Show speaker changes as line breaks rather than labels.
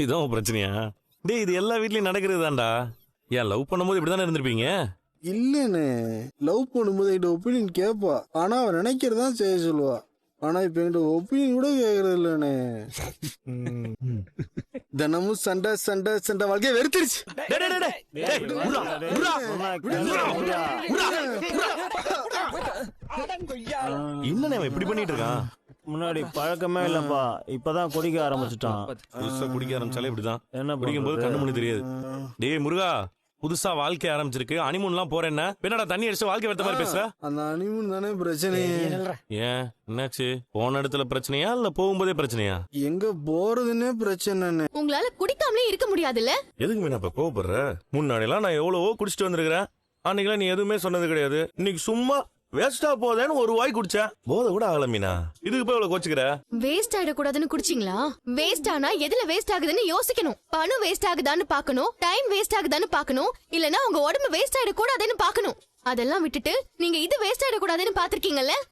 இதான் பிரச்சனையா? டேய், இது எல்லா வீட்லயும் நடக்கிறது தான்டா. ஏன் லவ் பண்ணும்போது இப்படிதானே இருந்திருப்பீங்க?
இல்லண்ணே, லவ் பண்ணும்போது என்கிட்ட ஒப்பீனியன் கேட்பா, ஆனா அவன் நினைக்கிறதான் செய்ய சொல்லுவா. ஆனா இப்ப என்கிட்ட ஒப்பீனியன் கூட கேக்குறது இல்லண்ணே. தினமும் சண்டை சண்டை சண்டை வாழ்க்கைய வெறுத்துருச்சு.
என்னண்ணே அவன் இப்படி பண்ணிட்டு இருக்கான்?
முன்னாடி பழக்கமே இல்லப்பா, இப்பதான் குடிக்க ஆரம்பிச்சுட்டான்.
புதுசா குடிக்க ஆரம்பிச்சாலே இப்படிதான்.
என்ன
குடிக்கும் போது கண்ணு மணி தெரியாது. டேய் முருகா, புதுசா வாழ்க்கை ஆரம்பிச்சிருக்கு, ஹனிமூன்லாம் போறேன்னா என்னடா தண்ணி அடிச்சு வாழ்க்கை வெறுத்த மாதிரி பேசுற?
அந்த ஹனிமூன் தானே பிரச்சனை.
ஏன் என்னாச்சு? போன இடத்துல பிரச்சனையா இல்ல போகும்போதே பிரச்சனையா?
எங்க போறதுன்னே பிரச்சனை.
உங்களால குடிக்காமலே இருக்க முடியாதுல்ல?
எதுக்கு மீனா இப்ப கோவப்படுற? முன்னாடி எல்லாம் நான் எவ்வளவோ குடிச்சிட்டு வந்திருக்கிறேன். அன்னைக்கெல்லாம் நீ எதுவுமே சொன்னது கிடையாது. இன்னைக்கு சும்மா வேஸ்டா போதேன்னு ஒரு வாய் குடிச்சேன். போத கூட ஆகல மீனா, இதுக்கு போய் இவ்வளவு கோச்சுக்கிற?
வேஸ்ட் ஆயிடக்கூடாதுன்னு குடிச்சிங்களா? வேஸ்ட் ஆனா எதுல வேஸ்ட் ஆகுதுன்னு யோசிக்கணும். பணம் வேஸ்ட் ஆகுதான்னு பாக்கணும், டைம் வேஸ்ட் ஆகுதான்னு பாக்கணும், இல்லனா உங்க உடம்பு வேஸ்ட் ஆயிடக்கூடாதுன்னு பாக்கணும். அதெல்லாம் விட்டுட்டு நீங்க இது வேஸ்ட் ஆயிடக்கூடாதுன்னு பாத்திருக்கீங்கல்ல?